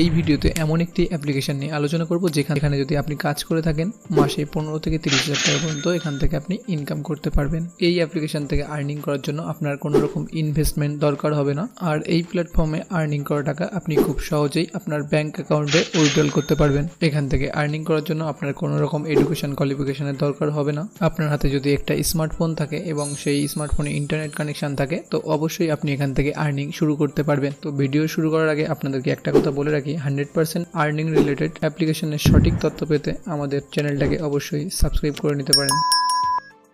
এই ভিডিওতে এমন একটি অ্যাপ্লিকেশন নিয়ে আলোচনা করব যেখানে যদি আপনি কাজ করে থাকেন মাসে 15 থেকে 30,000 টাকা পর্যন্ত এখান থেকে আপনি ইনকাম করতে পারবেন। এই অ্যাপ্লিকেশন থেকে আর্নিং করার জন্য আপনার কোনো রকম ইনভেস্টমেন্ট দরকার হবে না। আর এই প্ল্যাটফর্মে আর্নিং করা টাকা আপনি খুব সহজেই আপনার ব্যাংক অ্যাকাউন্টে উইথড্রল করতে পারবেন। এখান থেকে আর্নিং করার জন্য আপনার কোনো রকম এডুকেশন কোয়ালিফিকেশনের দরকার হবে না। আপনার হাতে যদি একটা স্মার্টফোন থাকে এবং সেই স্মার্টফোনে ইন্টারনেট কানেকশন থাকে তো অবশ্যই আপনি এখান থেকে আর্নিং শুরু করতে পারবেন। তো ভিডিও শুরু করার আগে আপনাদেরকে একটা কথা বলে রাখি, 100% আর্নিং রিলেটেড অ্যাপ্লিকেশনের সঠিক তথ্য পেতে আমাদের চ্যানেলটাকে অবশ্যই সাবস্ক্রাইব করে নিতে পারেন।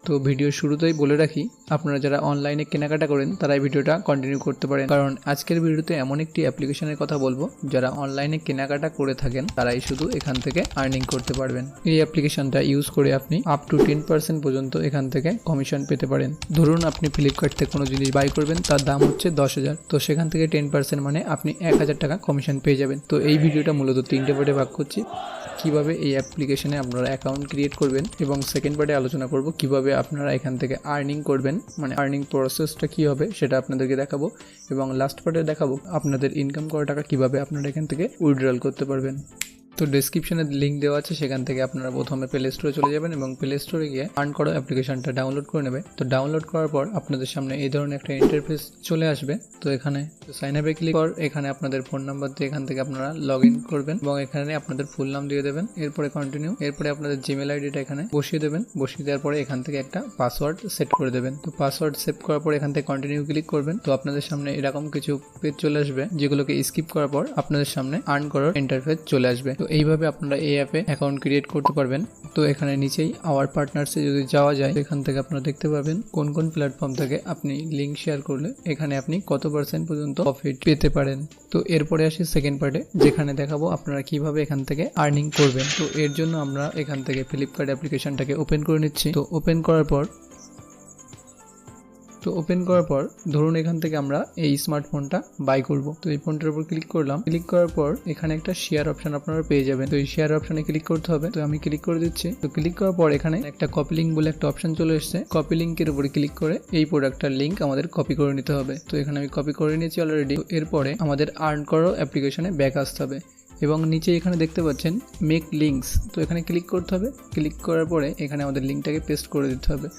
তো ভিডিও শুরুতেই বলে রাখি, আপনারা যারা অনলাইনে কেনাকাটা করেন তারা এই ভিডিওটা কন্টিনিউ করতে পারেন, কারণ আজকের ভিডিওতে এমন একটি অ্যাপ্লিকেশনের কথা বলবো যারা অনলাইনে কেনাকাটা করে থাকেন তারাই শুধু এখান থেকে আর্নিং করতে পারবেন। এই অ্যাপ্লিকেশনটা ইউজ করে আপনি আপ টু 10% পর্যন্ত এখান থেকে কমিশন পেতে পারেন। ধরুন আপনি ফ্লিপকার্ট থেকে কোনো জিনিস বাই করবেন, তার দাম হচ্ছে 10,000, তো সেখান থেকে 10% মানে আপনি 1,000 টাকা কমিশন পেয়ে যাবেন। তো এই ভিডিওটা মূলত 3টে পার্টে ভাগ করছি। কিভাবে এই অ্যাপ্লিকেশনে আপনারা অ্যাকাউন্ট ক্রিয়েট করবেন, এবং সেকেন্ড পার্টে আলোচনা করব কিভাবে আপনারা এখান থেকে আর্নিং করবেন, মানে আর্নিং প্রসেসটা কী হবে সেটা আপনাদেরকে দেখাবো, এবং লাস্ট পার্টে দেখাবো আপনাদের ইনকাম করা টাকা কিভাবে আপনারা এখান থেকে উইথড্রল করতে পারবেন। তো ডেসক্রিপশনে লিঙ্ক দেওয়া আছে, সেখান থেকে আপনারা প্রথমে প্লে স্টোরে চলে যাবেন এবং প্লে স্টোরে গিয়ে আর্ন করো অ্যাপ্লিকেশনটা ডাউনলোড করে নেবে। তো ডাউনলোড করার পর আপনাদের সামনে এই ধরনের একটা ইন্টারফেস চলে আসবে। তো এখানে সাইন আপে ক্লিক কর, এখানে আপনাদের ফোন নাম্বার দিয়ে এখান থেকে আপনারা লগ ইন করবেন এবং এখানে আপনাদের ফুল নাম দিয়ে দেবেন, এরপরে কন্টিনিউ, এরপরে আপনাদের জিমেল আইডিটা এখানে বসিয়ে দেবেন। বসিয়ে দেওয়ার পরে এখান থেকে একটা পাসওয়ার্ড সেট করে দেবেন। তো পাসওয়ার্ড সেট করার পর এখান থেকে কন্টিনিউ ক্লিক করবেন। তো আপনাদের সামনে এরকম কিছু পেজ চলে আসবে, যেগুলোকে স্কিপ করার পর আপনাদের সামনে আর্ন করার ইন্টারফেস চলে আসবে। তো এইভাবে আপনারা এই অ্যাপে অ্যাকাউন্ট ক্রিয়েট করতে পারবেন। তো এখানে নিচেই আওয়ার পার্টনার্সে যদি যাওয়া যায়, এখান থেকে আপনারা দেখতে পাবেন কোন কোন প্ল্যাটফর্ম থেকে আপনি লিঙ্ক শেয়ার করলে এখানে আপনি কত % পর্যন্ত প্রফিট পেতে পারেন। তো এরপরে আসি সেকেন্ড পার্টে, যেখানে দেখাবো আপনারা কিভাবে এখান থেকে আর্নিং করবেন। তো এর জন্য আমরা এখান থেকে ফ্লিপকার্ট অ্যাপ্লিকেশনটাকে ওপেন করে নিচ্ছি। তো ওপেন করার পর ধরুন এখান থেকে আমরা এই স্মার্টফোনটা বাই করব। তো এই ফোনটার উপর ক্লিক করলাম। ক্লিক করার পর এখানে একটা শেয়ার অপশন আপনারা পেয়ে যাবেন। তো এই শেয়ার অপশনে ক্লিক করতে হবে। তো আমি ক্লিক করে দিচ্ছি। তো ক্লিক করার পর এখানে একটা কপি লিঙ্ক বলে একটা অপশন চলে এসেছে। কপি লিঙ্কের উপরে ক্লিক করে এই প্রোডাক্টটার লিঙ্ক আমাদের কপি করে নিতে হবে। তো এখানে আমি কপি করে নিয়েছি অলরেডি। এরপরে আমাদের আর্ন করো অ্যাপ্লিকেশনে ব্যাক আসতে হবে এবং নিচে এখানে দেখতে পাচ্ছেন মেক লিঙ্কস। তো এখানে ক্লিক করতে হবে। ক্লিক করার পরে এখানে আমাদের লিঙ্কটাকে পেস্ট করে দিতে হবে।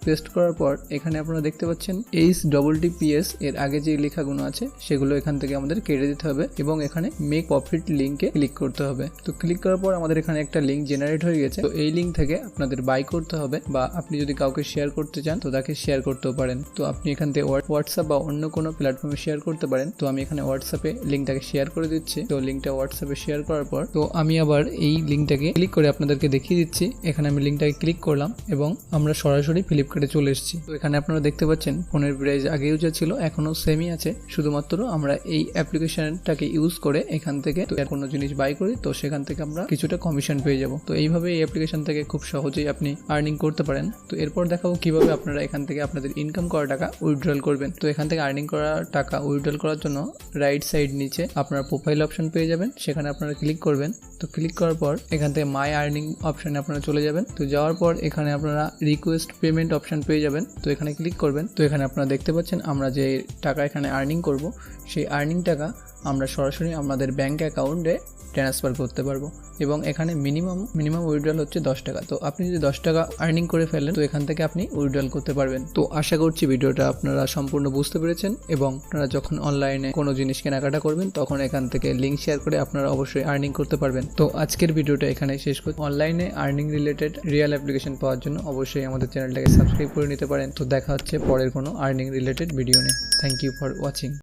পেস্ট করার পর এখানে আপনারা দেখতে পাচ্ছেন HTTPS এর আগে যে লেখাগুলো আছে সেগুলো এখান থেকে আমাদের কেটে দিতে হবে এবং এখানে মেক প্রফিট লিঙ্কে ক্লিক করতে হবে। তো ক্লিক করার পর আমাদের এখানে একটা লিঙ্ক জেনারেট হয়ে গেছে। তো এই লিঙ্ক থেকে আপনাদের বাই করতে হবে, বা আপনি যদি কাউকে শেয়ার করতে চান তো তাকে শেয়ার করতেও পারেন। তো আপনি এখান থেকে হোয়াটসঅ্যাপ বা অন্য কোনো প্ল্যাটফর্মে শেয়ার করতে পারেন। তো আমি এখানে হোয়াটসঅ্যাপে লিঙ্কটাকে শেয়ার করে দিচ্ছি। তো লিঙ্কটা হোয়াটসঅ্যাপে শেয়ার করার পর তো আমি আবার এই লিঙ্কটাকে ক্লিক করে আপনাদেরকে দেখিয়ে দিচ্ছি। এখানে আমি লিঙ্কটাকে ক্লিক করলাম এবং আমরা সরাসরি ফ্লিপকার্টে চলে এসেছি। তো এখানে আপনারা দেখতে পাচ্ছেন ফোনের প্রাইস আগেও যা ছিল এখনো সেমই আছে, শুধুমাত্র আমরা এই অ্যাপ্লিকেশনটাকে ইউজ করে এখান থেকে কোনো জিনিস বাই করি, তো সেখান থেকে আমরা কিছুটা কমিশন পেয়ে যাব। তো এইভাবে এই অ্যাপ্লিকেশন থেকে খুব সহজেই আপনি আর্নিং করতে পারেন। তো এরপর দেখাবো কিভাবে আপনারা এখান থেকে আপনাদের ইনকাম করা টাকা উইথড্রল করবেন। তো এখান থেকে আর্নিং করা টাকা উইথড্রল করার জন্য রাইট সাইড নিচে আপনারা প্রোফাইল অপশন পেয়ে যাবেন, সেখানে আপনারা ক্লিক করবেন। তো ক্লিক করার পর এখান থেকে মাই আর্নিং অপশনে আপনারা চলে যাবেন। তো যাওয়ার পর এখানে আপনারা রিকোয়েস্ট পেমেন্ট অপশন পেয়ে যাবেন। তো এখানে ক্লিক করবেন। তো এখানে আপনারা দেখতে পাচ্ছেন আমরা যে টাকা এখানে আর্নিং করব সেই আর্নিং টাকা আমরা সরাসরি আমাদের ব্যাংক অ্যাকাউন্টে ট্রান্সফার করতে পারবো, এবং এখানে মিনিমাম উইথড্রল হচ্ছে 10 টাকা। তো আপনি যদি 10 টাকা আর্নিং করে ফেলেন তো এখান থেকে আপনি উইথড্রল করতে পারবেন। তো আশা করছি ভিডিওটা আপনারা সম্পূর্ণ বুঝতে পেরেছেন, এবং আপনারা যখন অনলাইনে কোনো জিনিস কেনাকাটা করবেন তখন এখান থেকে লিঙ্ক শেয়ার করে আপনারা অবশ্যই আর্নিং করতে পারবেন। তো আজকের ভিডিওটা এখানে শেষ করছি। অনলাইনে আর্নিং রিলেটেড রিয়েল অ্যাপ্লিকেশন পাওয়ার জন্য অবশ্যই আমাদের চ্যানেলটাকে সাবস্ক্রাইব করে নিতে পারেন। তো দেখা হচ্ছে পরের কোনো আর্নিং রিলেটেড ভিডিও নিয়ে। Thank you for watching.